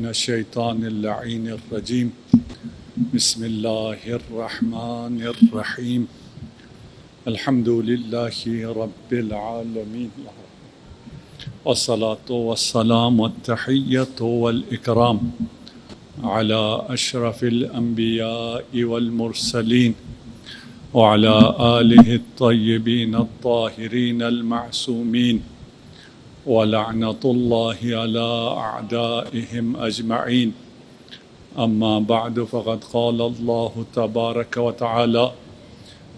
الشیطان اللعین الرجیم بسم اللہ الرحمن الرحیم الحمد للہ رب العالمین والصلاة والسلام والتحیۃ والاکرام علی اشرف الانبیاء والمرسلین وعلى آلہ الطیبین الطاہرین المعصومین وَلَعْنَةُ اللَّهِ عَلَىٰ أَعْدَائِهِمْ أَجْمَعِينَ أَمَّا بَعْدُ فَقَدْ قَالَ اللَّهُ تَبَارَكَ وَتَعَالَى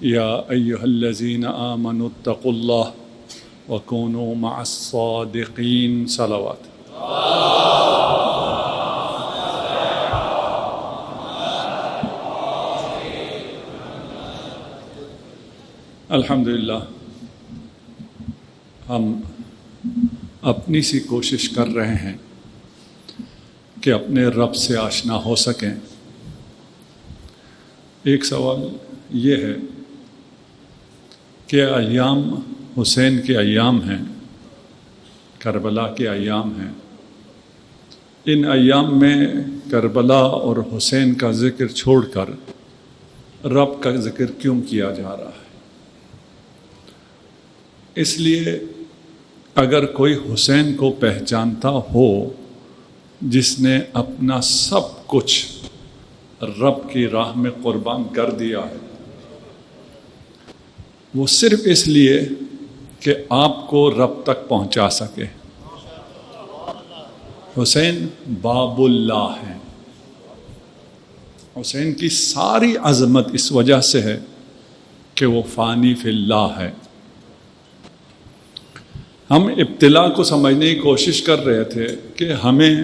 يَا أَيُّهَا الَّذِينَ آمَنُوا اتَّقُوا اللَّهَ وَكُونُوا مَعَ الصَّادِقِينَ صلوات. الحمدللہ ہم اپنی سی کوشش کر رہے ہیں کہ اپنے رب سے آشنا ہو سکیں. ایک سوال یہ ہے کہ ایام حسین کے ایام ہیں، کربلا کے ایام ہیں. ان ایام میں کربلا اور حسین کا ذکر چھوڑ کر رب کا ذکر کیوں کیا جا رہا ہے؟ اس لیے اگر کوئی حسین کو پہچانتا ہو جس نے اپنا سب کچھ رب کی راہ میں قربان کر دیا ہے، وہ صرف اس لیے کہ آپ کو رب تک پہنچا سکے. حسین باب اللہ ہے. حسین کی ساری عظمت اس وجہ سے ہے کہ وہ فانی فی اللہ ہے. ہم ابتلا کو سمجھنے کی کوشش کر رہے تھے کہ ہمیں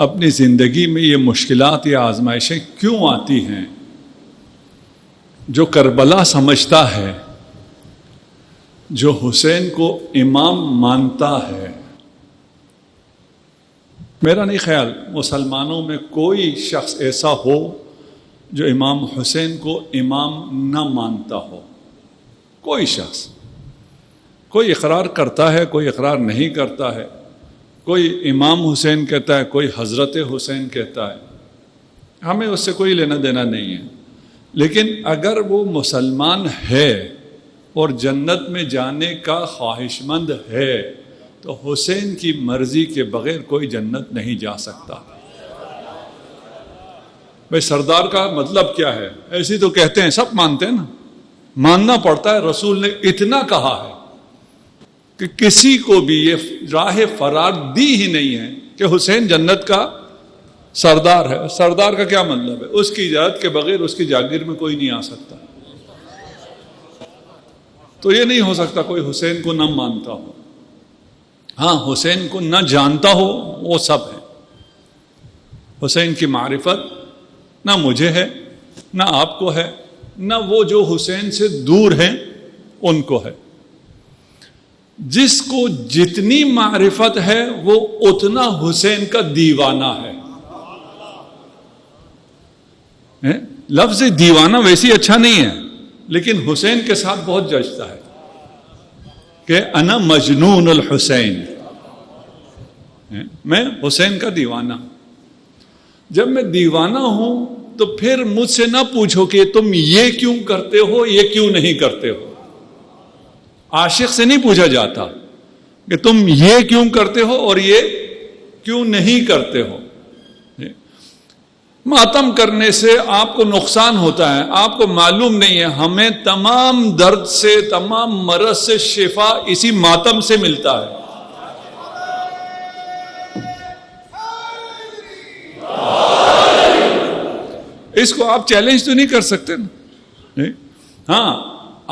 اپنی زندگی میں یہ مشکلات یا آزمائشیں کیوں آتی ہیں. جو کربلا سمجھتا ہے، جو حسین کو امام مانتا ہے، میرا نہیں خیال مسلمانوں میں کوئی شخص ایسا ہو جو امام حسین کو امام نہ مانتا ہو. کوئی شخص، کوئی اقرار کرتا ہے، کوئی اقرار نہیں کرتا ہے، کوئی امام حسین کہتا ہے، کوئی حضرت حسین کہتا ہے. ہمیں اس سے کوئی لینا دینا نہیں ہے. لیکن اگر وہ مسلمان ہے اور جنت میں جانے کا خواہش مند ہے تو حسین کی مرضی کے بغیر کوئی جنت نہیں جا سکتا. بھائی سردار کا مطلب کیا ہے؟ ایسی تو کہتے ہیں، سب مانتے ہیں نا، ماننا پڑتا ہے. رسول نے اتنا کہا ہے کہ کسی کو بھی یہ راہ فرار دی ہی نہیں ہے کہ حسین جنت کا سردار ہے. سردار کا کیا مطلب ہے؟ اس کی اجازت کے بغیر اس کی جاگیر میں کوئی نہیں آ سکتا. تو یہ نہیں ہو سکتا کوئی حسین کو نہ مانتا ہو. ہاں، حسین کو نہ جانتا ہو وہ سب ہے. حسین کی معرفت نہ مجھے ہے، نہ آپ کو ہے، نہ وہ جو حسین سے دور ہیں ان کو ہے. جس کو جتنی معرفت ہے وہ اتنا حسین کا دیوانہ ہے. لفظ دیوانہ ویسے اچھا نہیں ہے، لیکن حسین کے ساتھ بہت جچتا ہے کہ انا مجنون الحسین، میں حسین کا دیوانہ. جب میں دیوانہ ہوں تو پھر مجھ سے نہ پوچھو کہ تم یہ کیوں کرتے ہو، یہ کیوں نہیں کرتے ہو. عاشق سے نہیں پوچھا جاتا کہ تم یہ کیوں کرتے ہو اور یہ کیوں نہیں کرتے ہو. ماتم کرنے سے آپ کو نقصان ہوتا ہے، آپ کو معلوم نہیں ہے. ہمیں تمام درد سے، تمام مرض سے شفا اسی ماتم سے ملتا ہے. اس کو آپ چیلنج تو نہیں کر سکتے نا. ہاں،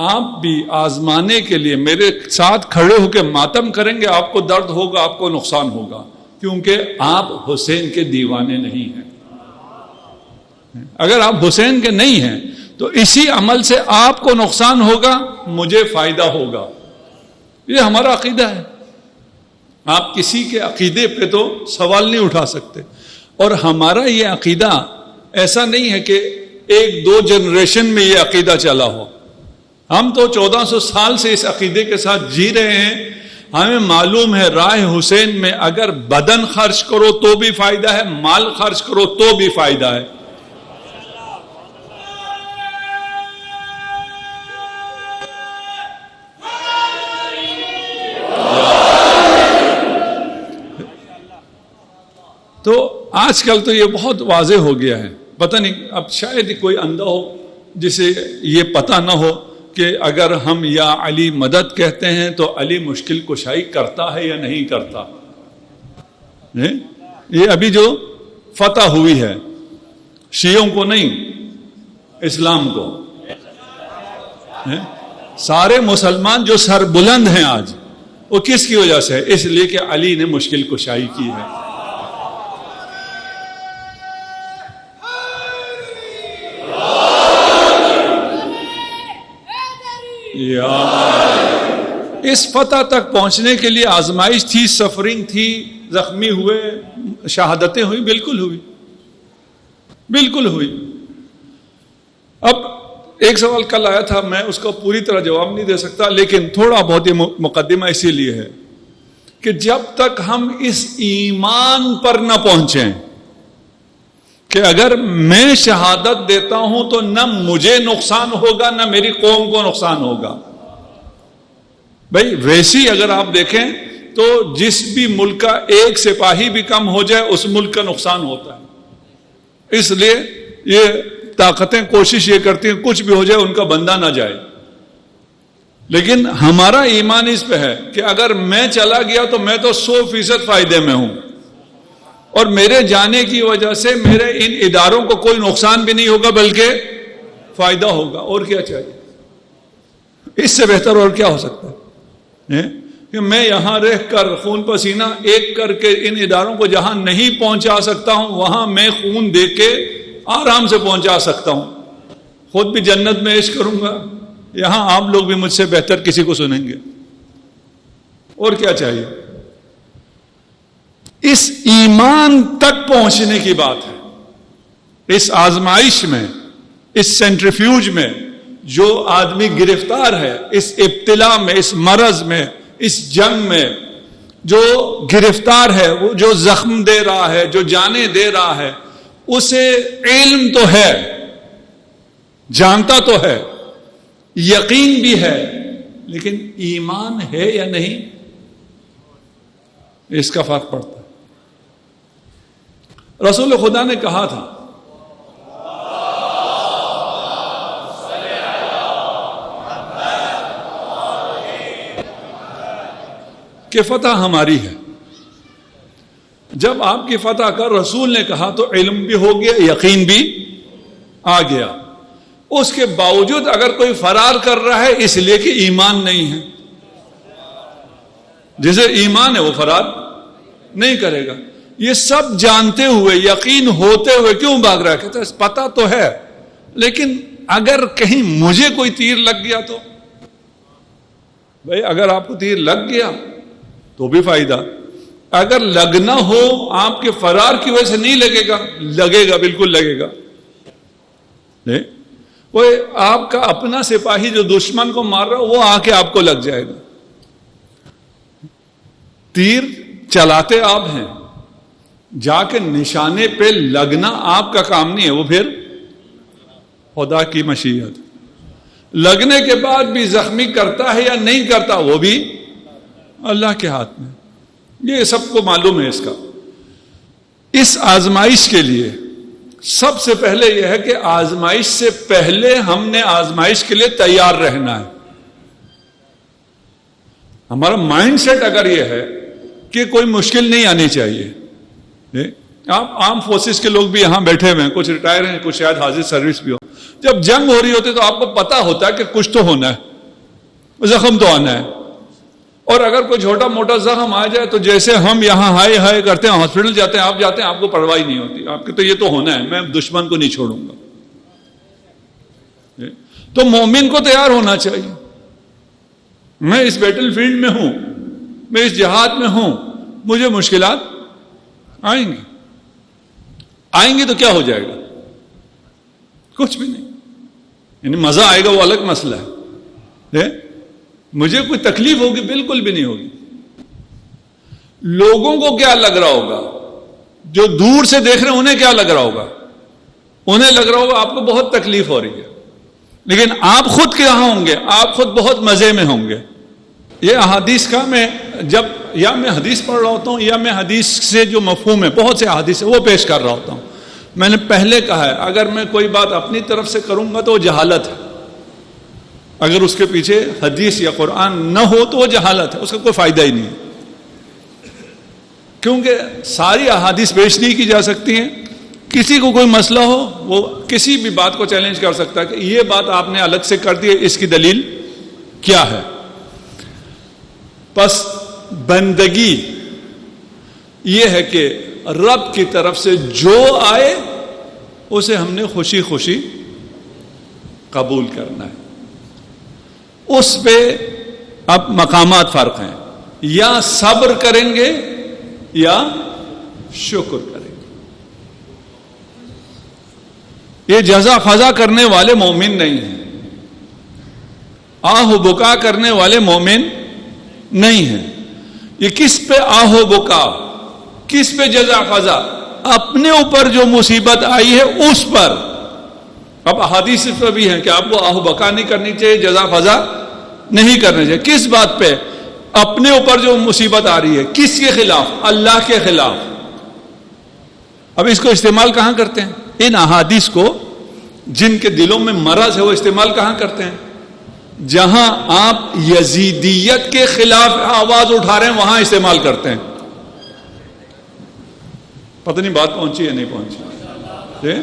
آپ بھی آزمانے کے لیے میرے ساتھ کھڑے ہو کے ماتم کریں گے. آپ کو درد ہوگا، آپ کو نقصان ہوگا، کیونکہ آپ حسین کے دیوانے نہیں ہیں. اگر آپ حسین کے نہیں ہیں تو اسی عمل سے آپ کو نقصان ہوگا، مجھے فائدہ ہوگا. یہ ہمارا عقیدہ ہے. آپ کسی کے عقیدے پہ تو سوال نہیں اٹھا سکتے. اور ہمارا یہ عقیدہ ایسا نہیں ہے کہ ایک دو جنریشن میں یہ عقیدہ چلا ہو. ہم تو 1400 سال سے اس عقیدے کے ساتھ جی رہے ہیں. ہمیں معلوم ہے رائے حسین میں اگر بدن خرچ کرو تو بھی فائدہ ہے، مال خرچ کرو تو بھی فائدہ ہے. تو آج کل تو یہ بہت واضح ہو گیا ہے. پتہ نہیں اب شاید کوئی اندھا ہو جسے یہ پتہ نہ ہو کہ اگر ہم یا علی مدد کہتے ہیں تو علی مشکل کشائی کرتا ہے یا نہیں کرتا. یہ ابھی جو فتح ہوئی ہے شیعوں کو نہیں، اسلام کو. سارے مسلمان جو سر بلند ہیں آج، وہ کس کی وجہ سے ہے؟ اس لیے کہ علی نے مشکل کشائی کی ہے. اس فتح تک پہنچنے کے لیے آزمائش تھی، سفرنگ تھی، زخمی ہوئے، شہادتیں ہوئی، بالکل ہوئی، بالکل ہوئی. اب ایک سوال کل آیا تھا، میں اس کو پوری طرح جواب نہیں دے سکتا، لیکن تھوڑا بہت یہ مقدمہ اسی لیے ہے کہ جب تک ہم اس ایمان پر نہ پہنچیں کہ اگر میں شہادت دیتا ہوں تو نہ مجھے نقصان ہوگا نہ میری قوم کو نقصان ہوگا. بھائی ویسی اگر آپ دیکھیں تو جس بھی ملک کا ایک سپاہی بھی کم ہو جائے اس ملک کا نقصان ہوتا ہے. اس لیے یہ طاقتیں کوشش یہ کرتی ہیں کچھ بھی ہو جائے ان کا بندہ نہ جائے. لیکن ہمارا ایمان اس پہ ہے کہ اگر میں چلا گیا تو میں تو 100% فائدے میں ہوں، اور میرے جانے کی وجہ سے میرے ان اداروں کو کوئی نقصان بھی نہیں ہوگا بلکہ فائدہ ہوگا. اور کیا چاہیے؟ اس سے بہتر اور کیا ہو سکتا ہے کہ میں یہاں رہ کر خون پسینہ ایک کر کے ان اداروں کو جہاں نہیں پہنچا سکتا ہوں وہاں میں خون دے کے آرام سے پہنچا سکتا ہوں. خود بھی جنت میں عیش کروں گا، یہاں آپ لوگ بھی مجھ سے بہتر کسی کو سنیں گے. اور کیا چاہیے؟ اس ایمان تک پہنچنے کی بات ہے. اس آزمائش میں، اس سینٹریفیوج میں جو آدمی گرفتار ہے، اس ابتلا میں، اس مرض میں، اس جنگ میں جو گرفتار ہے، وہ جو زخم دے رہا ہے، جو جانیں دے رہا ہے، اسے علم تو ہے، جانتا تو ہے، یقین بھی ہے، لیکن ایمان ہے یا نہیں، اس کا فرق پڑتا ہے. رسول خدا نے کہا تھا کہ فتح ہماری ہے. جب آپ کی فتح کا رسول نے کہا تو علم بھی ہو گیا، یقین بھی آ گیا. اس کے باوجود اگر کوئی فرار کر رہا ہے اس لیے کہ ایمان نہیں ہے، جسے ایمان ہے وہ فرار نہیں کرے گا. یہ سب جانتے ہوئے، یقین ہوتے ہوئے کیوں بھاگ رہا ہے؟ کہتا ہے پتہ تو ہے لیکن اگر کہیں مجھے کوئی تیر لگ گیا تو. بھائی اگر آپ کو تیر لگ گیا تو بھی فائدہ، اگر لگنا ہو آپ کے فرار کی وجہ سے نہیں لگے گا، لگے گا، بالکل لگے گا. وہ آپ کا اپنا سپاہی جو دشمن کو مار رہا وہ آ کے آپ کو لگ جائے گا. تیر چلاتے آپ ہیں، جا کے نشانے پہ لگنا آپ کا کام نہیں ہے، وہ پھر خدا کی مشیت. لگنے کے بعد بھی زخمی کرتا ہے یا نہیں کرتا وہ بھی اللہ کے ہاتھ میں. یہ سب کو معلوم ہے. اس کا اس آزمائش کے لیے سب سے پہلے یہ ہے کہ آزمائش سے پہلے ہم نے آزمائش کے لیے تیار رہنا ہے. ہمارا مائنڈ سیٹ اگر یہ ہے کہ کوئی مشکل نہیں آنی چاہیے. آپ عام فورسز کے لوگ بھی یہاں بیٹھے ہوئے ہیں، کچھ ریٹائر ہیں، کچھ شاید حاضر سروس بھی ہو. جب جنگ ہو رہی ہوتی تو آپ کو پتا ہوتا ہے کہ کچھ تو ہونا ہے، زخم تو آنا ہے. اور اگر کوئی چھوٹا موٹا زخم آ جائے تو جیسے ہم یہاں ہائے ہائے کرتے ہیں، ہاسپٹل جاتے ہیں، آپ جاتے ہیں، آپ کو پرواہ نہیں ہوتی، آپ کے تو یہ تو ہونا ہے، میں دشمن کو نہیں چھوڑوں گا. تو مومن کو تیار ہونا چاہیے. میں اس بیٹل فیلڈ میں ہوں، میں اس جہاد میں ہوں، مجھے مشکلات آئیں گی. آئیں گی تو کیا ہو جائے گا؟ کچھ بھی نہیں. یعنی مزہ آئے گا وہ الگ مسئلہ ہے. مجھے کوئی تکلیف ہوگی؟ بالکل بھی نہیں ہوگی. لوگوں کو کیا لگ رہا ہوگا؟ جو دور سے دیکھ رہے ہیں انہیں کیا لگ رہا ہوگا؟ انہیں لگ رہا ہوگا آپ کو بہت تکلیف ہو رہی ہے، لیکن آپ خود کہاں ہوں گے؟ آپ خود بہت مزے میں ہوں گے۔ یہ احادیث کا میں جب یا میں حدیث پڑھ رہا ہوتا ہوں یا میں حدیث سے جو مفہوم ہے، بہت سے احادیث ہے وہ پیش کر رہا ہوتا ہوں۔ میں نے پہلے کہا ہے اگر میں کوئی بات اپنی طرف سے کروں گا تو وہ جہالت ہے، اگر اس کے پیچھے حدیث یا قرآن نہ ہو تو وہ جہالت ہے، اس کا کوئی فائدہ ہی نہیں ہے، کیونکہ ساری احادیث پیش نہیں کی جا سکتی ہیں۔ کسی کو کوئی مسئلہ ہو وہ کسی بھی بات کو چیلنج کر سکتا ہے کہ یہ بات آپ نے الگ سے کر دی ہے، اس کی دلیل کیا ہے؟ پس بندگی یہ ہے کہ رب کی طرف سے جو آئے اسے ہم نے خوشی خوشی قبول کرنا ہے۔ اس پہ اب مقامات فرق ہیں، یا صبر کریں گے یا شکر کریں گے۔ یہ جزا فضا کرنے والے مومن نہیں ہیں، آہ و بکا کرنے والے مومن نہیں ہیں۔ یہ کس پہ آہ و بکا، کس پہ جزا فضا؟ اپنے اوپر جو مصیبت آئی ہے اس پر۔ اب احادیث پہ بھی ہیں کہ آپ کو آہ و بکا نہیں کرنی چاہیے، جزا فضا نہیں کرنی چاہیے۔ کس بات پہ؟ اپنے اوپر جو مصیبت آ رہی ہے، کس کے خلاف؟ اللہ کے خلاف۔ اب اس کو استعمال کہاں کرتے ہیں؟ ان احادیث کو جن کے دلوں میں مرض ہے وہ استعمال کہاں کرتے ہیں؟ جہاں آپ یزیدیت کے خلاف آواز اٹھا رہے ہیں وہاں استعمال کرتے ہیں۔ پتہ نہیں بات پہنچی یا نہیں پہنچی؟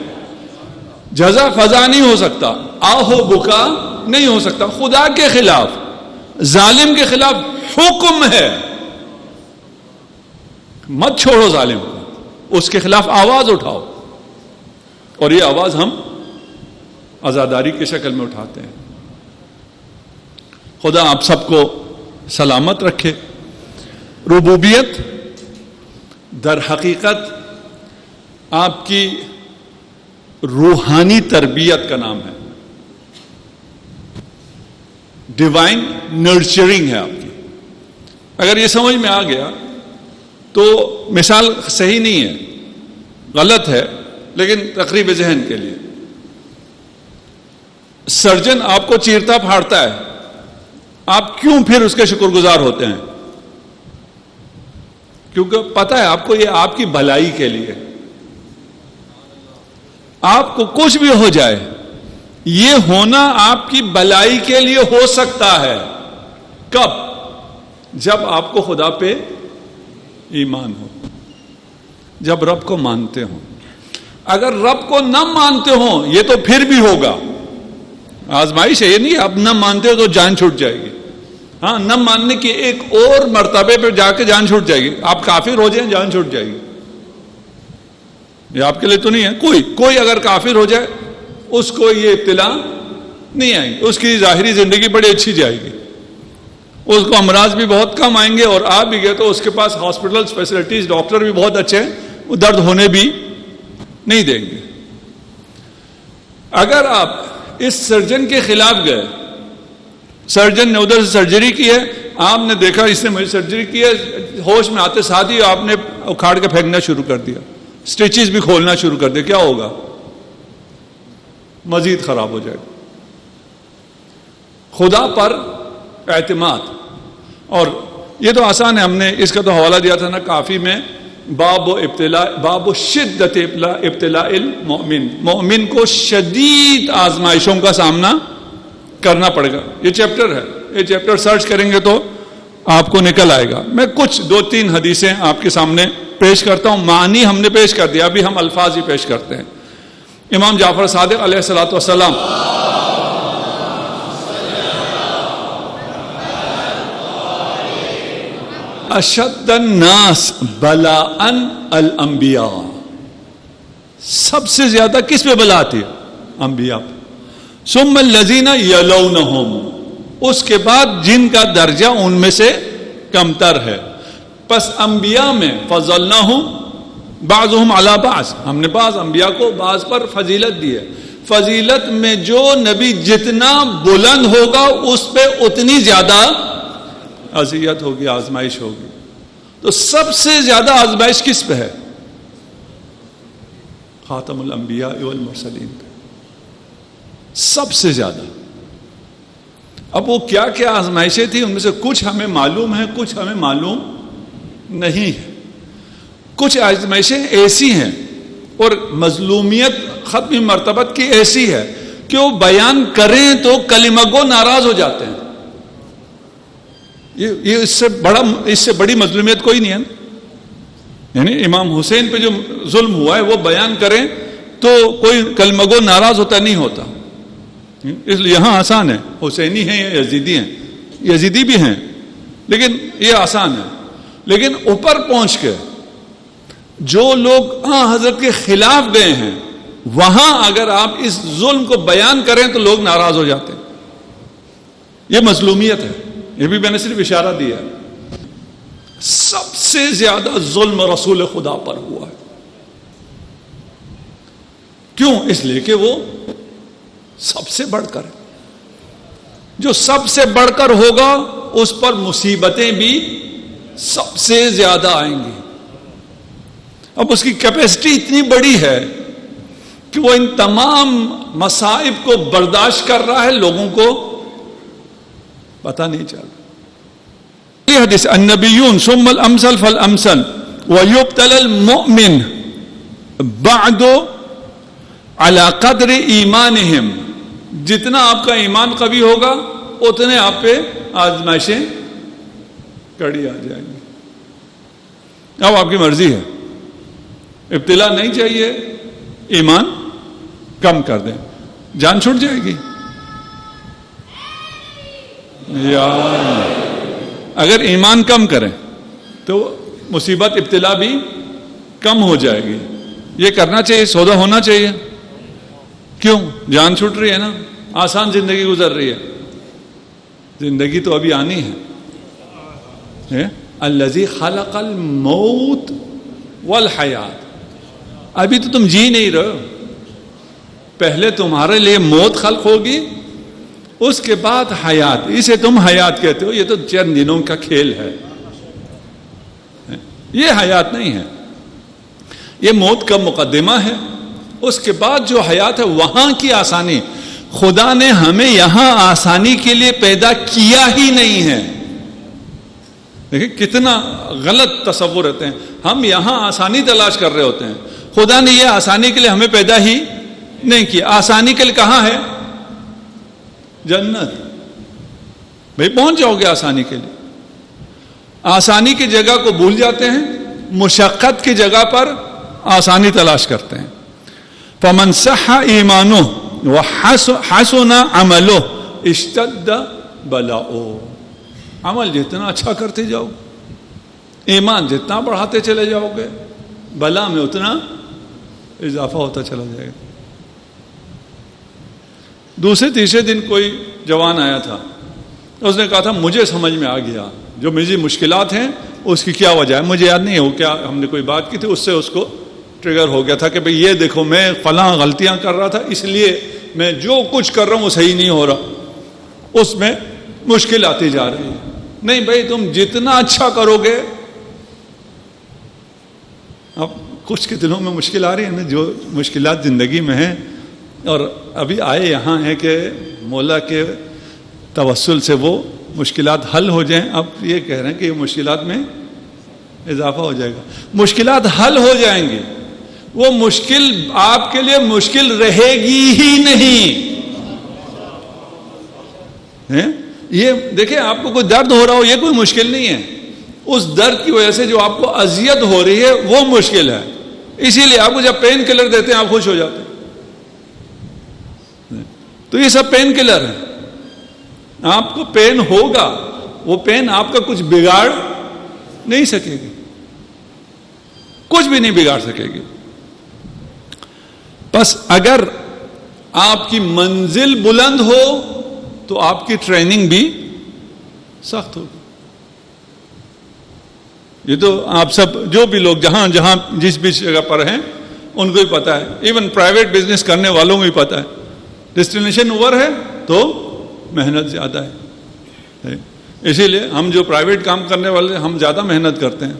جزا فضا نہیں ہو سکتا، آہ و بکا نہیں ہو سکتا، خدا کے خلاف، ظالم کے خلاف حکم ہے مت چھوڑو ظالم کو، اس کے خلاف آواز اٹھاؤ، اور یہ آواز ہم عزاداری کی شکل میں اٹھاتے ہیں۔ خدا آپ سب کو سلامت رکھے۔ ربوبیت در حقیقت آپ کی روحانی تربیت کا نام ہے، ڈیوائن نرچرنگ ہے آپ کی۔ اگر یہ سمجھ میں آ گیا تو مثال صحیح نہیں ہے، غلط ہے، لیکن تقریب ذہن کے لیے۔ سرجن آپ کو چیرتا پھاڑتا ہے، آپ کیوں پھر اس کے شکر گزار ہوتے ہیں؟ کیونکہ پتہ ہے آپ کو یہ آپ کی بھلائی کے لیے، آپ کو کچھ بھی ہو جائے یہ ہونا آپ کی بھلائی کے لیے ہو سکتا ہے۔ کب؟ جب آپ کو خدا پہ ایمان ہو، جب رب کو مانتے ہوں۔ اگر رب کو نہ مانتے ہوں یہ تو پھر بھی ہوگا، آزمائش ہے، یہ نہیں آپ نہ مانتے ہو تو جان چھوٹ جائے گی۔ ہاں، نہ ماننے کی ایک اور مرتبے پہ جا کے جان چھوٹ جائے گی، آپ کافر ہو جائیں جان چھوٹ جائے گی۔ یہ آپ کے لیے تو نہیں ہے، کوئی اگر کافر ہو جائے اس کو یہ ابتلا نہیں آئے گی، اس کی ظاہری زندگی بڑی اچھی جائے گی، اس کو امراض بھی بہت کم آئیں گے، اور آ بھی گئے تو اس کے پاس ہاسپٹل فیسلٹیز، ڈاکٹر بھی بہت اچھے ہیں، وہ درد ہونے بھی نہیں دیں گے۔ اگر آپ اس سرجن کے خلاف گئے، سرجن نے ادھر سے سرجری کی ہے، آپ نے دیکھا اس نے مجھے سرجری کی ہے، ہوش میں آتے ساتھ ہی آپ نے اکھاڑ کے پھینکنا شروع کر دیا، سٹیچز بھی کھولنا شروع کر دیا، کیا ہوگا؟ مزید خراب ہو جائے گا۔ خدا پر اعتماد، اور یہ تو آسان ہے، ہم نے اس کا تو حوالہ دیا تھا نا کافی میں، باب شدت ابتلاء المؤمن، مومن کو شدید آزمائشوں کا سامنا کرنا پڑے گا۔ یہ چیپٹر ہے، یہ چیپٹر سرچ کریں گے تو آپ کو نکل آئے گا۔ میں کچھ 2-3 حدیثیں آپ کے سامنے پیش کرتا ہوں، معنی ہم نے پیش کر دیا، ابھی ہم الفاظ ہی پیش کرتے ہیں۔ امام جعفر صادق علیہ الصلوۃ والسلام اشد الناس بلاء الانبیاء، سب سے زیادہ کس پہ بلا آتی ہے؟ انبیاء۔ ثم الذین یلونہم، اس کے بعد جن کا درجہ ان میں سے کمتر ہے۔ پس انبیاء میں فضلناہم بعضهم علی بعض، ہم نے بعض انبیاء کو بعض پر فضیلت دی ہے۔ فضیلت میں جو نبی جتنا بلند ہوگا اس پہ اتنی زیادہ اذیت ہوگی، آزمائش ہوگی۔ تو سب سے زیادہ آزمائش کس پہ ہے؟ خاتم الانبیاء والمرسلین پہ سب سے زیادہ. اب وہ کیا کیا آزمائشیں تھیں، ان میں سے کچھ ہمیں معلوم ہے، کچھ ہمیں معلوم نہیں ہے. کچھ آزمائشیں ایسی ہیں اور مظلومیت ختم مرتبت کی ایسی ہے کہ وہ بیان کریں تو کلمہ گو ناراض ہو جاتے ہیں. یہ اس سے بڑی مظلومیت کوئی نہیں ہے. یعنی امام حسین پہ جو ظلم ہوا ہے وہ بیان کریں تو کوئی کلمہ گو ناراض ہوتا نہیں ہوتا. اس لیے یہاں آسان ہے، حسینی ہیں یا یزیدی ہیں، یزیدی بھی ہیں لیکن یہ آسان ہے. لیکن اوپر پہنچ کے جو لوگ حضرت کے خلاف گئے ہیں وہاں اگر آپ اس ظلم کو بیان کریں تو لوگ ناراض ہو جاتے ہیں. یہ مظلومیت ہے. یہ بھی میں نے صرف اشارہ دیا ہے. سب سے زیادہ ظلم رسول خدا پر ہوا ہے. کیوں؟ اس لیے کہ وہ سب سے بڑھ کر، جو سب سے بڑھ کر ہوگا اس پر مصیبتیں بھی سب سے زیادہ آئیں گی. اب اس کی کیپیسٹی اتنی بڑی ہے کہ وہ ان تمام مصائب کو برداشت کر رہا ہے، لوگوں کو پتہ نہیں چل رہا. یہ حدیث النبیون ثم الامثل فالامثل ويبتلى المؤمن بعد على قدر ایمانہم. جتنا آپ کا ایمان قوی ہوگا اتنے آپ پہ آزمائشیں کڑی آ جائیں گی. اب آپ کی مرضی ہے، ابتلا نہیں چاہیے، ایمان کم کر دیں، جان چھوٹ جائے گی. یا اگر ایمان کم کریں تو مصیبت ابتلا بھی کم ہو جائے گی. یہ کرنا چاہیے، سودا ہونا چاہیے. کیوں؟ جان چھوٹ رہی ہے نا، آسان زندگی گزر رہی ہے. زندگی تو ابھی آنی ہے. الذی خلق الموت والحیات. ابھی تو تم جی نہیں رہے ہو. پہلے تمہارے لیے موت خلق ہوگی، اس کے بعد حیات. اسے تم حیات کہتے ہو، یہ تو چند دنوں کا کھیل ہے. یہ حیات نہیں ہے، یہ موت کا مقدمہ ہے. اس کے بعد جو حیات ہے وہاں کی آسانی. خدا نے ہمیں یہاں آسانی کے لیے پیدا کیا ہی نہیں ہے. دیکھیں کتنا غلط تصور رہتے ہیں. ہم یہاں آسانی تلاش کر رہے ہوتے ہیں. خدا نے یہ آسانی کے لیے ہمیں پیدا ہی نہیں کیا. آسانی کے لیے کہاں ہے؟ جنت. بھائی پہنچ جاؤ گے آسانی کے لیے. آسانی کی جگہ کو بھول جاتے ہیں، مشقت کی جگہ پر آسانی تلاش کرتے ہیں. فمن صح ایمانہ وحسن عملہ اشتد بلاؤ. عمل جتنا اچھا کرتے جاؤ، ایمان جتنا بڑھاتے چلے جاؤ گے، بلا میں اتنا اضافہ ہوتا چلا جائے گا. دوسرے تیسرے دن کوئی جوان آیا تھا، اس نے کہا تھا مجھے سمجھ میں آ گیا جو میری مشکلات ہیں اس کی کیا وجہ ہے. مجھے یاد نہیں ہو کیا ہم نے کوئی بات کی تھی، اس سے اس کو ٹریگر ہو گیا تھا کہ بھئی یہ دیکھو میں فلاں غلطیاں کر رہا تھا، اس لیے میں جو کچھ کر رہا ہوں وہ صحیح نہیں ہو رہا، اس میں مشکل آتی جا رہی ہے. نہیں بھائی، تم جتنا اچھا کرو گے. اب کچھ کے دنوں میں مشکل آ رہی ہے نا، جو مشکلات زندگی میں ہیں، اور ابھی آئے یہاں ہیں کہ مولا کے توسل سے وہ مشکلات حل ہو جائیں. اب یہ کہہ رہے ہیں کہ یہ مشکلات میں اضافہ ہو جائے گا. مشکلات حل ہو جائیں گی، وہ مشکل آپ کے لیے مشکل رہے گی ہی نہیں. یہ دیکھیں، آپ کو کوئی درد ہو رہا ہو، یہ کوئی مشکل نہیں ہے. اس درد کی وجہ سے جو آپ کو اذیت ہو رہی ہے وہ مشکل ہے. اسی لیے آپ کو جب پین کلر دیتے ہیں آپ خوش ہو جاتے ہیں. تو یہ سب پین کلر ہے. آپ کو پین ہوگا، وہ پین آپ کا کچھ بگاڑ نہیں سکے گی، کچھ بھی نہیں بگاڑ سکے گی. بس اگر آپ کی منزل بلند ہو تو آپ کی ٹریننگ بھی سخت ہوگی. یہ تو آپ سب جو بھی لوگ جہاں جہاں جس بھی جگہ پر ہیں ان کو ہی پتا ہے. ایون پرائیویٹ بزنس کرنے والوں کو بھی پتا ہے. ڈیسٹینیشن اوور ہے تو محنت زیادہ ہے. اسی لیے ہم جو پرائیویٹ کام کرنے والے ہم زیادہ محنت کرتے ہیں.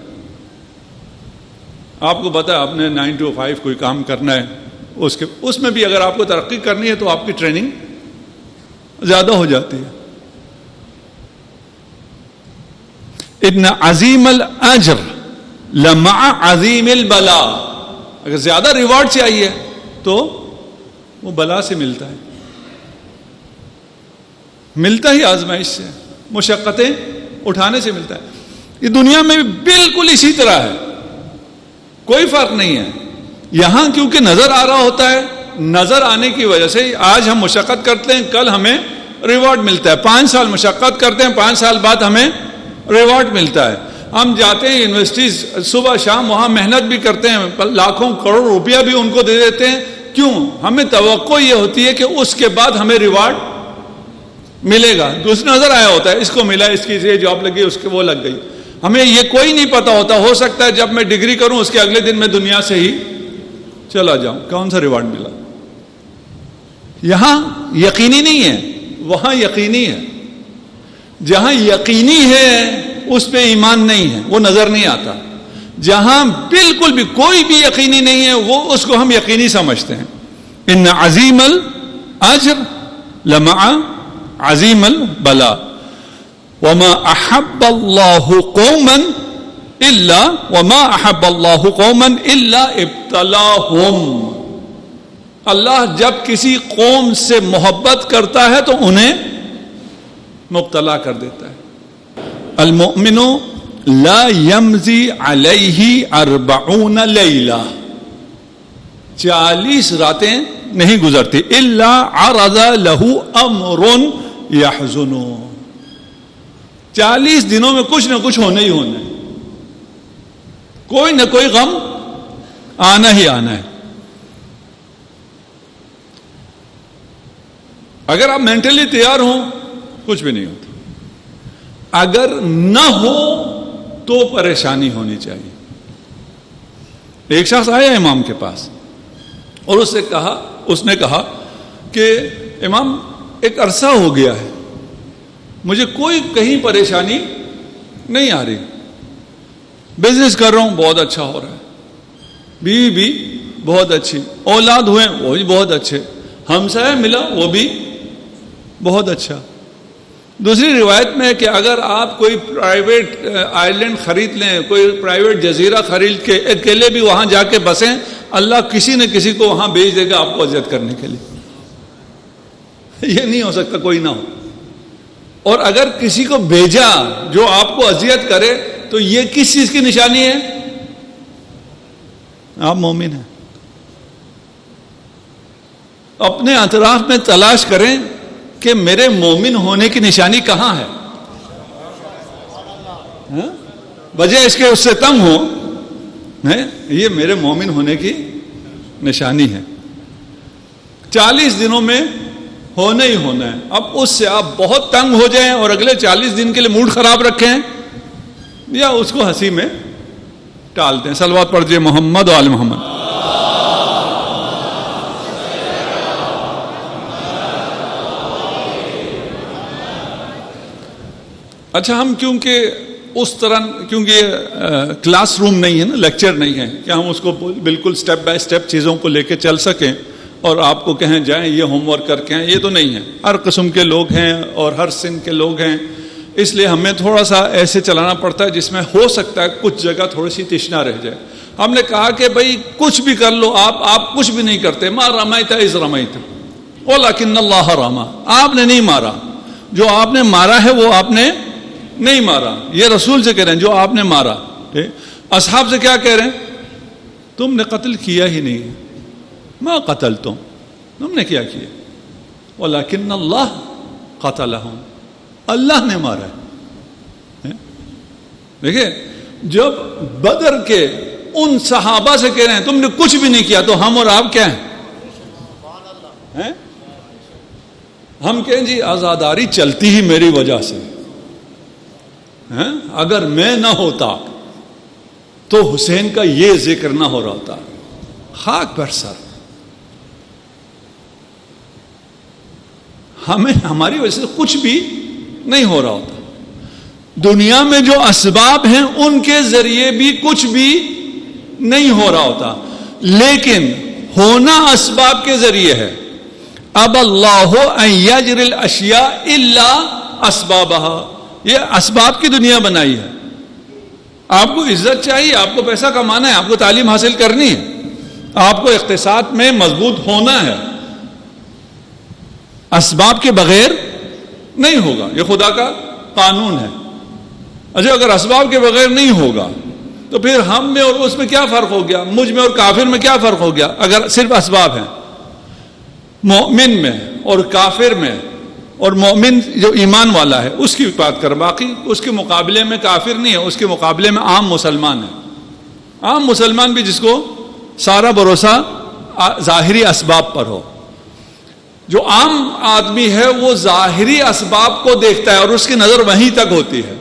آپ کو پتا ہے آپ نے 9 to 5 کوئی کام کرنا ہے، اس میں بھی اگر آپ کو ترقی کرنی ہے تو آپ کی ٹریننگ زیادہ ہو جاتی ہے. ان عظیم الاجر لمع عظیم البلا، اگر زیادہ ریوارڈ چاہیے تو وہ بلا سے ملتا ہے، ملتا ہی آزمائش سے، مشقتیں اٹھانے سے ملتا ہے. یہ دنیا میں بالکل اسی طرح ہے، کوئی فرق نہیں ہے. یہاں کیونکہ نظر آ رہا ہوتا ہے، نظر آنے کی وجہ سے آج ہم مشقت کرتے ہیں، کل ہمیں ریوارڈ ملتا ہے. 5 سال مشقت کرتے ہیں، 5 سال بعد ہمیں ریوارڈ ملتا ہے. ہم جاتے ہیں یونیورسٹیز، صبح شام وہاں محنت بھی کرتے ہیں، لاکھوں کروڑ روپیہ بھی ان کو دے دیتے ہیں. کیوں؟ ہمیں توقع یہ ہوتی ہے کہ اس کے بعد ہمیں ریوارڈ ملے گا. دوسرا نظر آیا ہوتا ہے، اس کو ملا، اس کی یہ جاب لگی، اس کے وہ لگ گئی. ہمیں یہ کوئی نہیں پتا ہوتا، ہو سکتا ہے جب میں ڈگری کروں اس کے اگلے دن میں دنیا سے ہی چلا جاؤں. کون سا ریوارڈ ملا؟ یہاں یقینی نہیں ہے، وہاں یقینی ہے. جہاں یقینی ہے اس پہ ایمان نہیں ہے، وہ نظر نہیں آتا. جہاں بالکل بھی کوئی بھی یقینی نہیں ہے وہ اس کو ہم یقینی سمجھتے ہیں. ان عظیم الاجر لمع عظیم البلا وما احب اللہ قوما الا ابتلاہم. اللہ جب کسی قوم سے محبت کرتا ہے تو انہیں مبتلا کر دیتا ہے. المؤمن لا یمضی علیہ 40 لیلہ، 40 راتیں نہیں گزرتی الا عرض لہ امر یحزنہ، 40 دنوں میں کچھ نہ کچھ ہونا ہی ہونا ہے، کوئی نہ کوئی غم آنا ہی آنا ہے. اگر آپ مینٹلی تیار ہوں کچھ بھی نہیں ہوتا، اگر نہ ہو تو پریشانی ہونی چاہیے. ایک شخص آیا امام کے پاس اور اس نے کہا کہ امام ایک عرصہ ہو گیا ہے، مجھے کوئی کہیں پریشانی نہیں آ رہی، بزنس کر رہا ہوں بہت اچھا ہو رہا ہے، بیوی بھی بہت اچھی، اولاد ہوئے وہ بھی بہت اچھے، ہمسایہ ملا وہ بھی بہت اچھا. دوسری روایت میں ہے کہ اگر آپ کوئی پرائیویٹ آئلینڈ خرید لیں، کوئی پرائیویٹ جزیرہ خرید کے اکیلے بھی وہاں جا کے بسیں، اللہ کسی نہ کسی کو وہاں بھیج دے گا آپ کو اذیت کرنے کے لیے. یہ نہیں ہو سکتا کوئی نہ ہو. اور اگر کسی کو بھیجا جو آپ کو اذیت کرے تو یہ کس چیز کی نشانی ہے؟ آپ مومن ہیں. اپنے اطراف میں تلاش کریں کہ میرے مومن ہونے کی نشانی کہاں ہے. وجہ اس کے اس سے تنگ ہو، یہ میرے مومن ہونے کی نشانی ہے. 40 دنوں میں ہونا ہی ہونا ہے. اب اس سے آپ بہت تنگ ہو جائیں اور اگلے 40 دن کے لیے موڈ خراب رکھیں یا اس کو ہنسی میں ٹال دیں. صلوات پڑھیے محمد و آل محمد. اچھا، ہم کیونکہ کلاس روم نہیں ہے نا، لیکچر نہیں ہے کہ ہم اس کو بالکل سٹیپ بائی سٹیپ چیزوں کو لے کے چل سکیں اور آپ کو کہیں جائیں یہ ہوم ورک کر کے ہیں، یہ تو نہیں ہے. ہر قسم کے لوگ ہیں اور ہر سن کے لوگ ہیں، اس لیے ہمیں تھوڑا سا ایسے چلانا پڑتا ہے جس میں ہو سکتا ہے کچھ جگہ تھوڑی سی تشنا رہ جائے. ہم نے کہا کہ بھائی کچھ بھی کر لو، آپ کچھ بھی نہیں کرتے. ما رمیت اذ رمیت ولکن اللہ رمی، آپ نے نہیں مارا، جو آپ نے مارا ہے وہ آپ نے نہیں مارا. یہ رسول سے کہہ رہے ہیں جو آپ نے مارا. اصحاب سے کیا کہہ رہے ہیں؟ تم نے قتل کیا ہی نہیں، ما قتلتم، تم نے کیا کیا، ولکن اللہ قتلہم، اللہ نے مارا ہے. دیکھیں، جب بدر کے ان صحابہ سے کہہ رہے ہیں تم نے کچھ بھی نہیں کیا، تو ہم اور آپ کیا ہیں؟ ہم کہیں جی آزاداری چلتی ہی میری وجہ سے، اگر میں نہ ہوتا تو حسین کا یہ ذکر نہ ہو رہا ہوتا. خاک پر سر، ہمیں ہماری وجہ سے کچھ بھی نہیں ہو رہا ہوتا. دنیا میں جو اسباب ہیں ان کے ذریعے بھی کچھ بھی نہیں ہو رہا ہوتا، لیکن ہونا اسباب کے ذریعے ہے. اب اللہ ان یجری الاشیاء الا اسبابها، یہ اسباب کی دنیا بنائی ہے. آپ کو عزت چاہیے، آپ کو پیسہ کمانا ہے، آپ کو تعلیم حاصل کرنی ہے، آپ کو اقتصاد میں مضبوط ہونا ہے، اسباب کے بغیر نہیں ہوگا. یہ خدا کا قانون ہے. اچھا، اگر اسباب کے بغیر نہیں ہوگا تو پھر ہم میں اور اس میں کیا فرق ہو گیا؟ مجھ میں اور کافر میں کیا فرق ہو گیا اگر صرف اسباب ہیں؟ مومن میں اور کافر میں، اور مومن جو ایمان والا ہے اس کی بات کر، باقی اس کے مقابلے میں کافر نہیں ہے، اس کے مقابلے میں عام مسلمان ہے. عام مسلمان بھی جس کو سارا بھروسہ ظاہری اسباب پر ہو. جو عام آدمی ہے وہ ظاہری اسباب کو دیکھتا ہے اور اس کی نظر وہیں تک ہوتی ہے.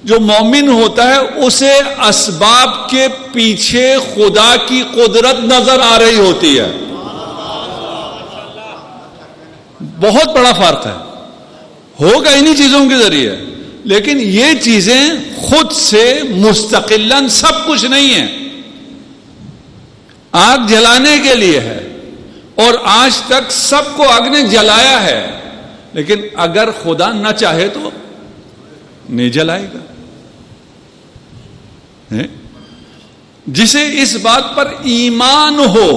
جو مومن ہوتا ہے اسے اسباب کے پیچھے خدا کی قدرت نظر آ رہی ہوتی ہے. بہت بڑا فرق ہے. ہوگا انہی چیزوں کے ذریعے، لیکن یہ چیزیں خود سے مستقلاً سب کچھ نہیں ہیں. آگ جلانے کے لیے ہے اور آج تک سب کو آگ نے جلایا ہے، لیکن اگر خدا نہ چاہے تو نہیں جلائے گا. جسے اس بات پر ایمان ہو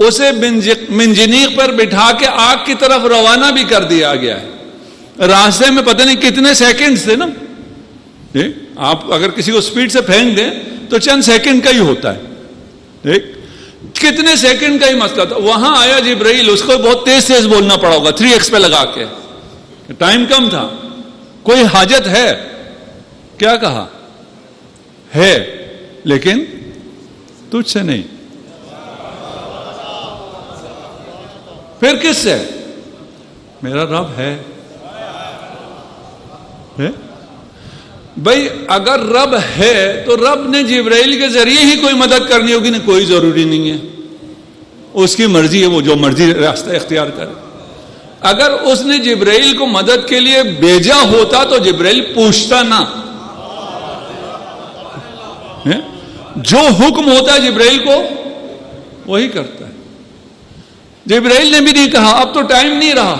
اسے منجنیق پر بٹھا کے آگ کی طرف روانہ بھی کر دیا گیا ہے. راستے میں پتہ نہیں کتنے سیکنڈ تھے نا. آپ اگر کسی کو سپیڈ سے پھینک دیں تو چند سیکنڈ کا ہی ہوتا ہے. کتنے سیکنڈ کا ہی مسئلہ تھا. وہاں آیا جبرائیل، اس کو بہت تیز تیز بولنا پڑا ہوگا 3x پہ لگا کے، ٹائم کم تھا. کوئی حاجت ہے؟ کیا کہا ہے، لیکن تجھ سے نہیں. پھر کس سے؟ میرا رب ہے. بھائی اگر رب ہے تو رب نے جبرائیل کے ذریعے ہی کوئی مدد کرنی ہوگی. نہیں، کوئی ضروری نہیں ہے، اس کی مرضی ہے، وہ جو مرضی راستہ اختیار کرے. اگر اس نے جبرائیل کو مدد کے لیے بھیجا ہوتا تو جبرائیل پوچھتا نہ. جو حکم ہوتا ہے جبرائیل کو وہی کرتا ہے. جبرائیل نے بھی نہیں کہا اب تو ٹائم نہیں رہا.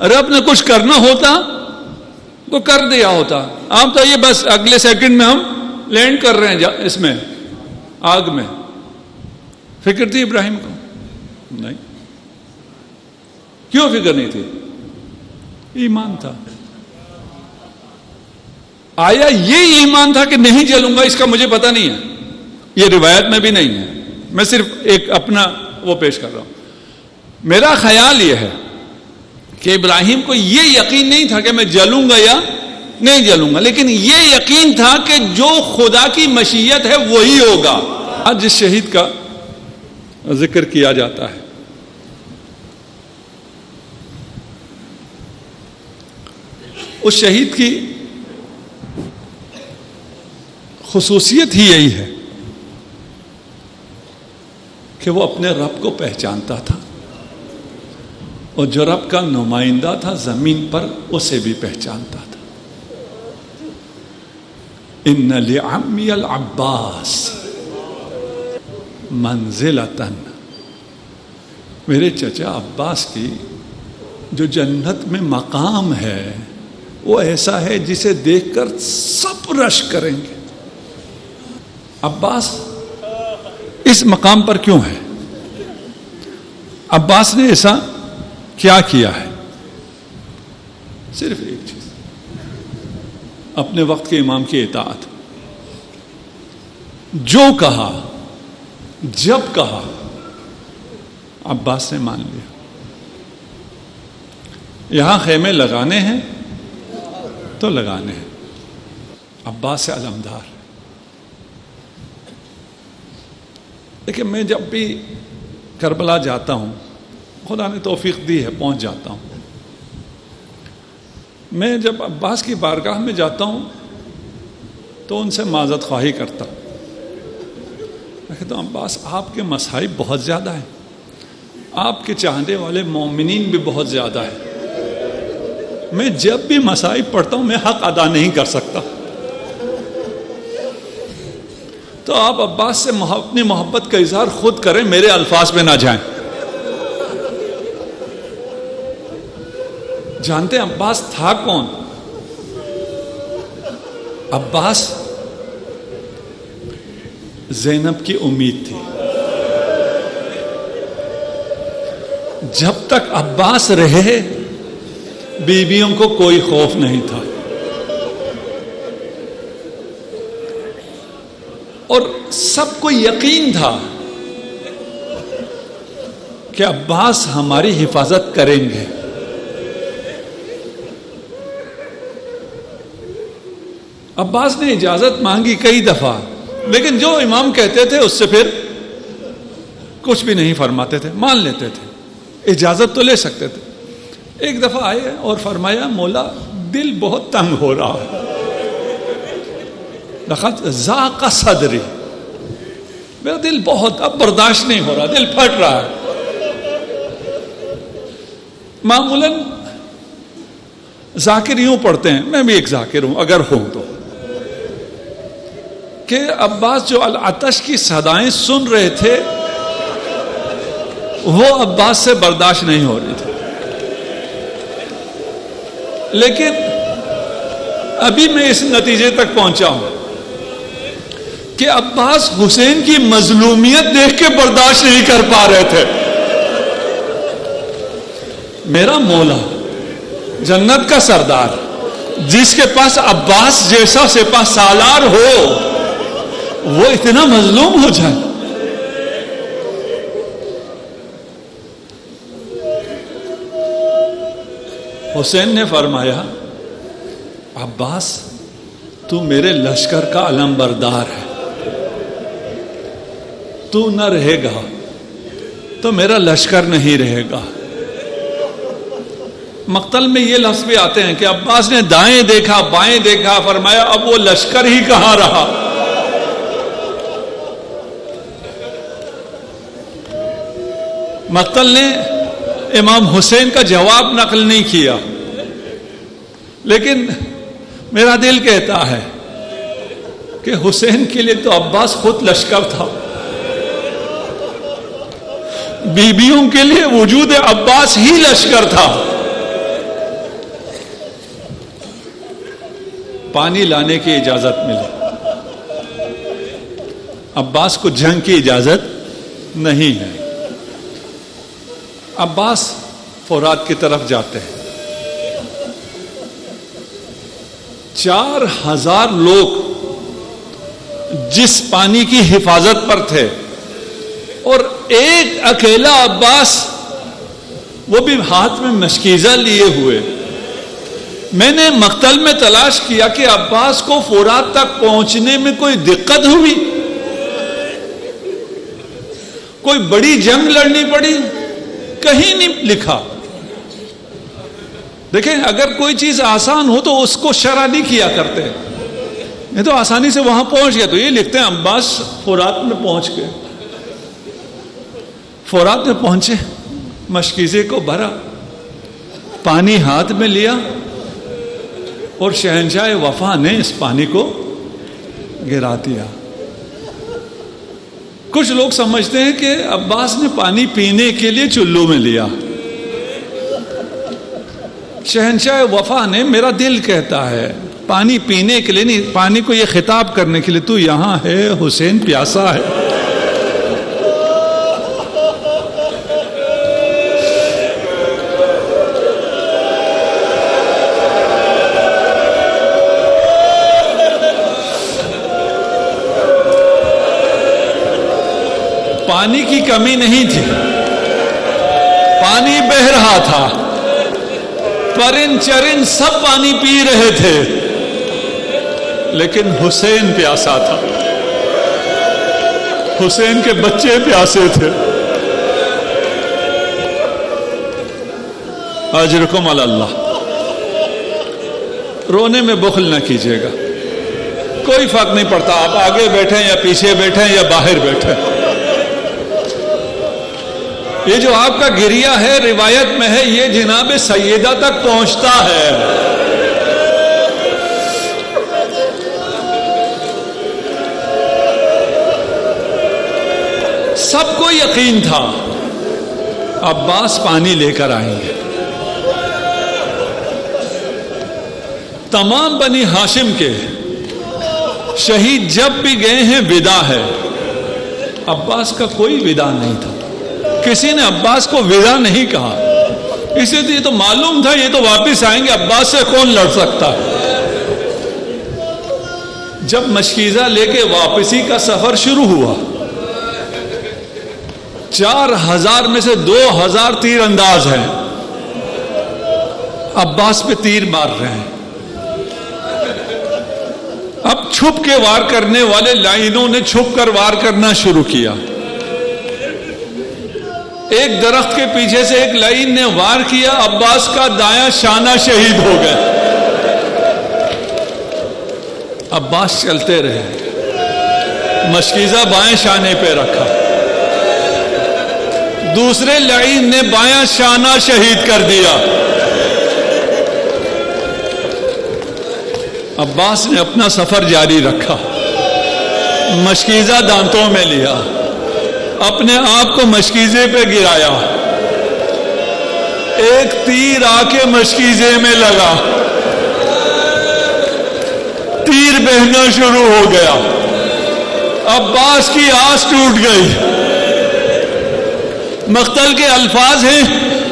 رب نے کچھ کرنا ہوتا تو کر دیا ہوتا. آپ تو یہ بس اگلے سیکنڈ میں ہم لینڈ کر رہے ہیں اس میں آگ میں. فکر تھی ابراہیم کو؟ نہیں. کیوں فکر نہیں تھی؟ ایمان تھا. آیا یہ ایمان تھا کہ نہیں جلوں گا؟ اس کا مجھے پتہ نہیں ہے، یہ روایت میں بھی نہیں ہے. میں صرف ایک اپنا وہ پیش کر رہا ہوں. میرا خیال یہ ہے کہ ابراہیم کو یہ یقین نہیں تھا کہ میں جلوں گا یا نہیں جلوں گا، لیکن یہ یقین تھا کہ جو خدا کی مشیت ہے وہی ہوگا. آج جس شہید کا ذکر کیا جاتا ہے، اس شہید کی خصوصیت ہی یہی ہے کہ وہ اپنے رب کو پہچانتا تھا، اور جو رب کا نمائندہ تھا زمین پر اسے بھی پہچانتا تھا. ان لعمی العباس منزلتن، میرے چچا عباس کی جو جنت میں مقام ہے وہ ایسا ہے جسے دیکھ کر سب رشک کریں گے. عباس اس مقام پر کیوں ہے؟ عباس نے ایسا کیا کیا ہے؟ صرف ایک چیز، اپنے وقت کے امام کی اطاعت. جو کہا جب کہا عباس نے مان لیا. یہاں خیمے لگانے ہیں تو لگانے ہیں. عباس سے علمدار. لیکن میں جب بھی کربلا جاتا ہوں، خدا نے توفیق دی ہے پہنچ جاتا ہوں. میں جب عباس کی بارگاہ میں جاتا ہوں تو ان سے معذرت خواہی کرتا ہوں. میں کہتا ہوں عباس آپ کے مصائب بہت زیادہ ہیں، آپ کے چاہنے والے مومنین بھی بہت زیادہ ہیں. میں جب بھی مصائب پڑھتا ہوں میں حق ادا نہیں کر سکتا. تو آپ عباس سے اپنی محبت کا اظہار خود کریں، میرے الفاظ میں نہ جائیں۔ جانتے ہیں عباس تھا کون؟ عباس زینب کی امید تھی۔ جب تک عباس رہے بیویوں کو کوئی خوف نہیں تھا، اور سب کو یقین تھا کہ عباس ہماری حفاظت کریں گے۔ عباس نے اجازت مانگی کئی دفعہ، لیکن جو امام کہتے تھے اس سے پھر کچھ بھی نہیں فرماتے تھے، مان لیتے تھے، اجازت تو لے سکتے تھے۔ ایک دفعہ آئے اور فرمایا مولا دل بہت تنگ ہو رہا ہے، لقد ضاق صدری، میرا دل بہت اب برداشت نہیں ہو رہا، دل پھٹ رہا ہے۔ معمولاً ذاکر یوں پڑھتے ہیں، میں بھی ایک ذاکر ہوں اگر ہوں تو، کہ عباس جو العطش کی صدائیں سن رہے تھے وہ عباس سے برداشت نہیں ہو رہی تھی، لیکن ابھی میں اس نتیجے تک پہنچا ہوں کہ عباس حسین کی مظلومیت دیکھ کے برداشت نہیں کر پا رہے تھے۔ میرا مولا جنت کا سردار جس کے پاس عباس جیسا سپہ سالار ہو وہ اتنا مظلوم ہو جائے، حسین نے فرمایا عباس تو میرے لشکر کا علم بردار ہے، تو نہ رہے گا تو میرا لشکر نہیں رہے گا۔ مقتل میں یہ لفظ بھی آتے ہیں کہ عباس نے دائیں دیکھا بائیں دیکھا، فرمایا اب وہ لشکر ہی کہاں رہا۔ مقتل نے امام حسین کا جواب نقل نہیں کیا، لیکن میرا دل کہتا ہے کہ حسین کے لیے تو عباس خود لشکر تھا، بیویوں کے لیے وجود عباس ہی لشکر تھا۔ پانی لانے کی اجازت ملی، عباس کو جنگ کی اجازت نہیں ہے۔ عباس فرات کی طرف جاتے ہیں، 4000 لوگ جس پانی کی حفاظت پر تھے، اور ایک اکیلا عباس، وہ بھی ہاتھ میں مشکیزہ لیے ہوئے۔ میں نے مقتل میں تلاش کیا کہ عباس کو فرات تک پہنچنے میں کوئی دقت ہوئی، کوئی بڑی جنگ لڑنی پڑی، کہیں نہیں لکھا۔ دیکھیں اگر کوئی چیز آسان ہو تو اس کو شرح نہیں کیا کرتے، یہ تو آسانی سے وہاں پہنچ گیا تو یہ لکھتے ہیں عباس فرات میں پہنچ گئے۔ فرات میں پہنچے، مشکیزے کو بھرا، پانی ہاتھ میں لیا، اور شہنشاہ وفا نے اس پانی کو گرا دیا۔ کچھ لوگ سمجھتے ہیں کہ عباس نے پانی پینے کے لیے چلو میں لیا، شہنشاہ وفا نے، میرا دل کہتا ہے پانی پینے کے لیے نہیں، پانی کو یہ خطاب کرنے کے لیے، تو یہاں ہے حسین پیاسا ہے۔ پانی کی کمی نہیں تھی، پانی بہہ رہا تھا، پرن چرن سب پانی پی رہے تھے، لیکن حسین پیاسا تھا، حسین کے بچے پیاسے تھے۔ اجرکم علی اللہ۔ رونے میں بخل نہ کیجیے گا، کوئی فرق نہیں پڑتا آپ آگے بیٹھیں یا پیچھے بیٹھیں یا باہر بیٹھیں۔ یہ جو آپ کا گریہ ہے روایت میں ہے یہ جناب سیدہ تک پہنچتا ہے۔ یقین تھا عباس پانی لے کر آئیں گے. تمام بنی ہاشم کے شہید جب بھی گئے ہیں ودا ہے. عباس کا کوئی ودا نہیں تھا. کسی نے عباس کو ودا نہیں کہا. اسے تو یہ تو معلوم تھا یہ تو واپس آئیں گے, عباس سے کون لڑ سکتا ہے. جب مشکیزہ لے کے واپسی کا سفر شروع ہوا, 4000 میں سے 2000 تیر انداز ہیں, عباس پہ تیر مار رہے ہیں. اب چھپ کے وار کرنے والے لائنوں نے چھپ کر وار کرنا شروع کیا. ایک درخت کے پیچھے سے ایک لائن نے وار کیا, عباس کا دایاں شانہ شہید ہو گیا. عباس چلتے رہے, مشکیزہ بائیں شانے پہ رکھا, دوسرے لائن نے بایاں شانہ شہید کر دیا. عباس نے اپنا سفر جاری رکھا, مشکیزہ دانتوں میں لیا, اپنے آپ کو مشکیزے پہ گرایا. ایک تیر آ کے مشکیزے میں لگا, تیر بہنا شروع ہو گیا. عباس کی آس ٹوٹ گئی. مقتل کے الفاظ ہیں,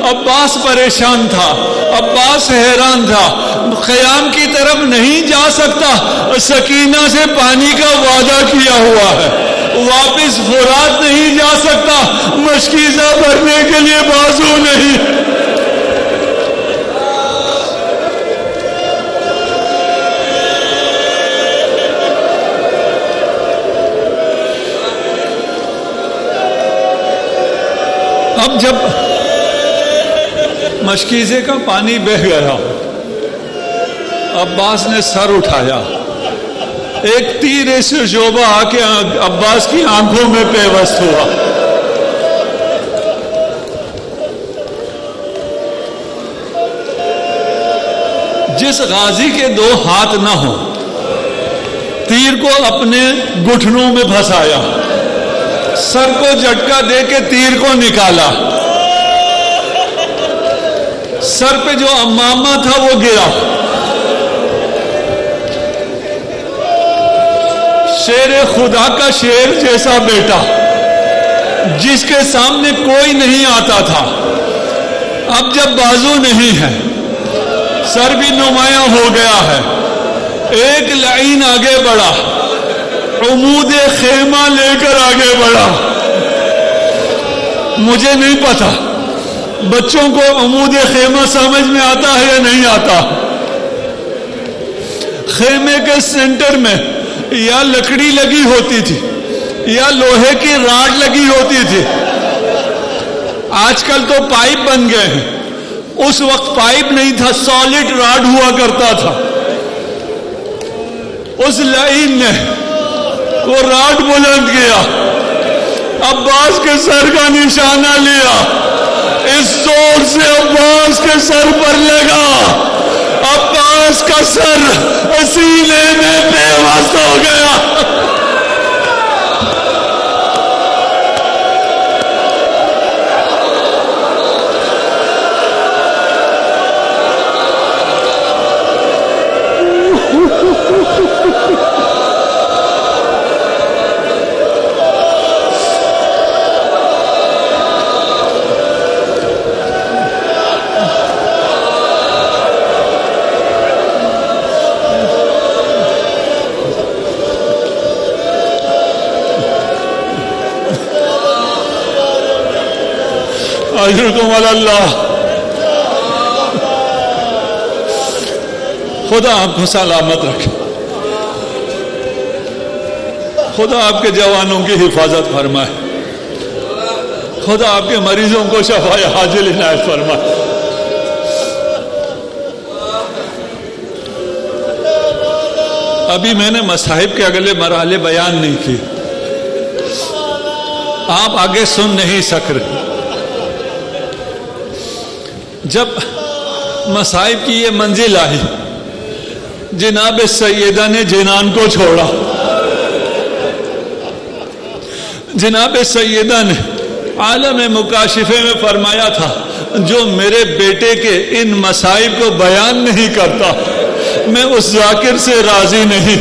عباس پریشان تھا, عباس حیران تھا, خیام کی طرف نہیں جا سکتا, سکینہ سے پانی کا وعدہ کیا ہوا ہے, واپس فرات نہیں جا سکتا, مشکیزہ بھرنے کے لیے بازو نہیں. اب جب مشکیزے کا پانی بہہ گیا, عباس نے سر اٹھایا, ایک تیر سے شعبہ آ کے عباس کی آنکھوں میں پیوست ہوا. جس غازی کے 2 ہاتھ نہ ہو, تیر کو اپنے گھٹنوں میں پھنسایا, سر کو جھٹکا دے کے تیر کو نکالا, سر پہ جو امامہ تھا وہ گرا. شیر خدا کا شیر جیسا بیٹا جس کے سامنے کوئی نہیں آتا تھا, اب جب بازو نہیں ہے, سر بھی نمایاں ہو گیا ہے, ایک لائن آگے بڑھا, عمود خیمہ لے کر آگے بڑھا. مجھے نہیں پتا بچوں کو عمود خیمہ سمجھ میں آتا ہے یا نہیں آتا. خیمے کے سینٹر میں یا لکڑی لگی ہوتی تھی یا لوہے کی راڈ لگی ہوتی تھی. آج کل تو پائپ بن گئے ہیں, اس وقت پائپ نہیں تھا, سالڈ راڈ ہوا کرتا تھا. اس لائن نے وہ راڈ بلند کیا, عباس کے سر کا نشانہ لیا, اس زور سے عباس کے سر پر لگا, عباس کا سر سینے میں پیوست ہو گیا. اجرکم علی اللہ. خدا آپ کو سلامت رکھے, خدا آپ کے جوانوں کی حفاظت فرمائے, خدا آپ کے مریضوں کو شفائے عاجل عنایت فرمائے. ابھی میں نے مصاحب کے اگلے مرحلے بیان نہیں کیے, آپ آگے سن نہیں سک رہے. جب مصائب کی یہ منزل آئی, جناب سیدہ نے جنان کو چھوڑا, جناب سیدہ نے عالم مکاشفے میں فرمایا تھا جو میرے بیٹے کے ان مصائب کو بیان نہیں کرتا میں اس ذاکر سے راضی نہیں.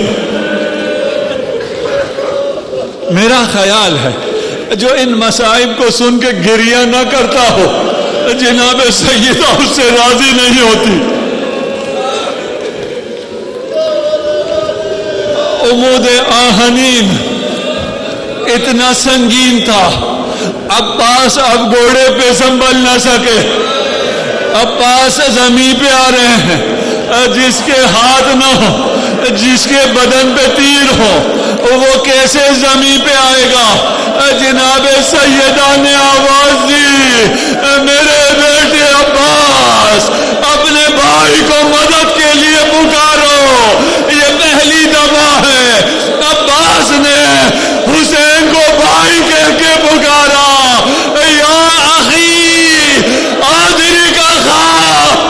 میرا خیال ہے جو ان مصائب کو سن کے گریہ نہ کرتا ہو جناب سیدہ اس سے راضی نہیں ہوتی. عمود آہنین اتنا سنگین تھا. عباس اب گھوڑے پہ سنبھل نہ سکے. عباس زمین پہ آ رہے ہیں. جس کے ہاتھ نہ ہو جس کے بدن پہ تیر ہو وہ کیسے زمین پہ آئے گا. جناب سیدہ نے آواز دی میرے بیٹے عباس اپنے بھائی کو مدد کے لیے پکارو. یہ پہلی دفعہ ہے عباس نے حسین کو بھائی کہہ کے پکارا. یا اخی آدری کا خواب.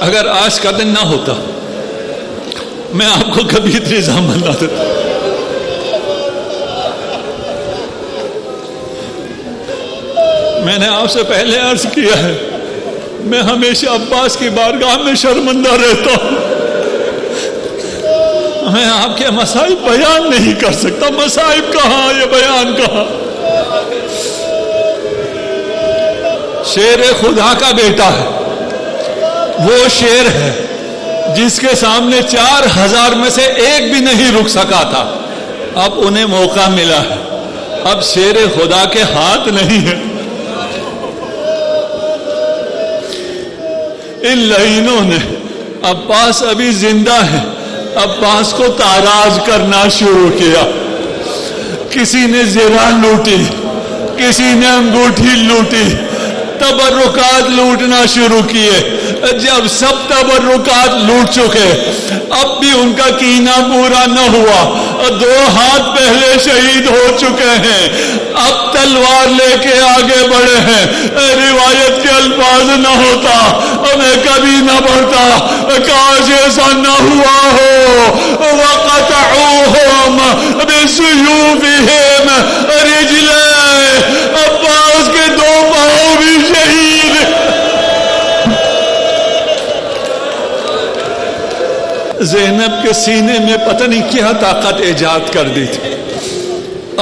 اگر آج کا دن نہ ہوتا میں آپ کو کبھی اتنی زحمت نہ دیتا. میں نے آپ سے پہلے عرض کیا ہے میں ہمیشہ عباس کی بارگاہ میں شرمندہ رہتا ہوں. میں آپ کے مصائب بیان نہیں کر سکتا. مصائب کہاں یہ بیان کہاں. شیر خدا کا بیٹا ہے. وہ شیر ہے جس کے سامنے 4000 میں سے ایک بھی نہیں رک سکا تھا. اب انہیں موقع ملا ہے. اب شیر خدا کے ہاتھ نہیں ہے. ان لعینوں نے عباس ابھی زندہ ہے عباس کو تاراج کرنا شروع کیا. کسی نے زرہ لوٹی کسی نے انگوٹھی لوٹی. تبرکات لوٹنا شروع کیے. جب سب تبرکات لوٹ چکے اب بھی ان کا کینہ پورا نہ ہوا. 2 ہاتھ پہلے شہید ہو چکے ہیں. اب تلوار لے کے آگے بڑھے ہیں. روایت کے الفاظ نہ ہوتا میں کبھی نہ بڑھتا. کاش ایسا نہ ہوا ہو. وَقَطَعُوهُمْ بِسُيُوفِهِمْ رِجْلَيْهِ. عباس کے 2 پاؤں بھی شہید. زینب کے سینے میں پتہ نہیں کیا طاقت ایجاد کر دی تھی.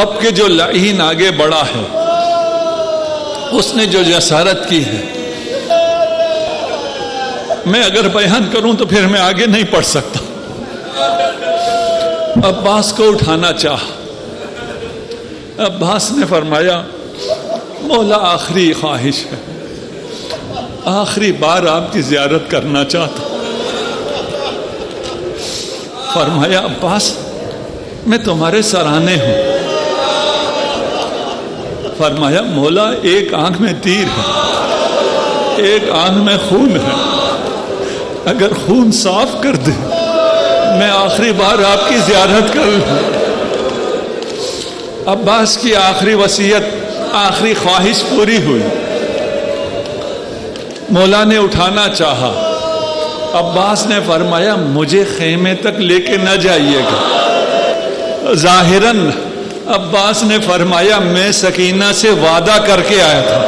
اب کے جو لعین آگے بڑھا ہے اس نے جو جسارت کی ہے میں اگر بیان کروں تو پھر میں آگے نہیں پڑھ سکتا. عباس کو اٹھانا چاہا. عباس نے فرمایا مولا آخری خواہش ہے آخری بار آپ کی زیارت کرنا چاہتا. فرمایا عباس میں تمہارے سرانے ہوں. فرمایا مولا ایک آنکھ میں تیر ہے ایک آنکھ میں خون ہے. اگر خون صاف کر دے میں آخری بار آپ کی زیارت کر لوں. عباس کی آخری وصیت آخری خواہش پوری ہوئی. مولا نے اٹھانا چاہا. عباس نے فرمایا مجھے خیمے تک لے کے نہ جائیے گا. ظاہراً عباس نے فرمایا میں سکینہ سے وعدہ کر کے آیا تھا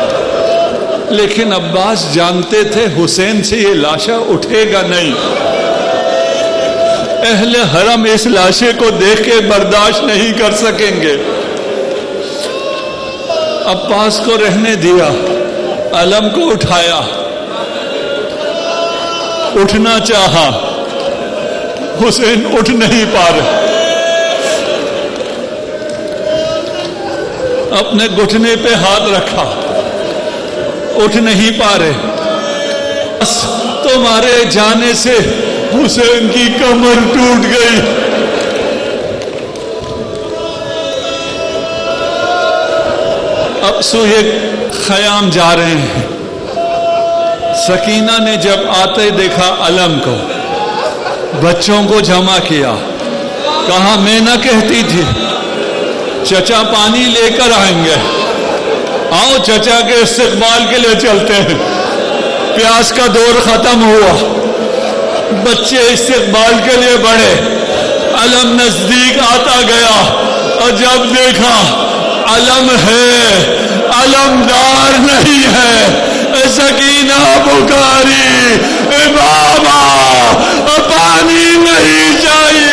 لیکن عباس جانتے تھے حسین سے یہ لاشا اٹھے گا نہیں. اہل حرم اس لاشے کو دیکھ کے برداشت نہیں کر سکیں گے. عباس کو رہنے دیا. علم کو اٹھایا. اٹھنا چاہا حسین اٹھ نہیں پا رہے. اپنے گھٹنے پہ ہاتھ رکھا. اٹھ نہیں پا رہے. بس تمہارے جانے سے حسین کی کمر ٹوٹ گئی. اب سوئے خیام جا رہے ہیں. سکینہ نے جب آتے دیکھا علم کو، بچوں کو جمع کیا، کہا میں نہ کہتی تھی چچا پانی لے کر آئیں گے، آؤ چچا کے استقبال کے لیے چلتے ہیں۔ پیاس کا دور ختم ہوا، بچے استقبال کے لیے بڑھے، علم نزدیک آتا گیا، اور جب دیکھا علم ہے، علمدار نہیں ہے۔ سکینہ پکاری، بابا پانی نہیں چاہیے۔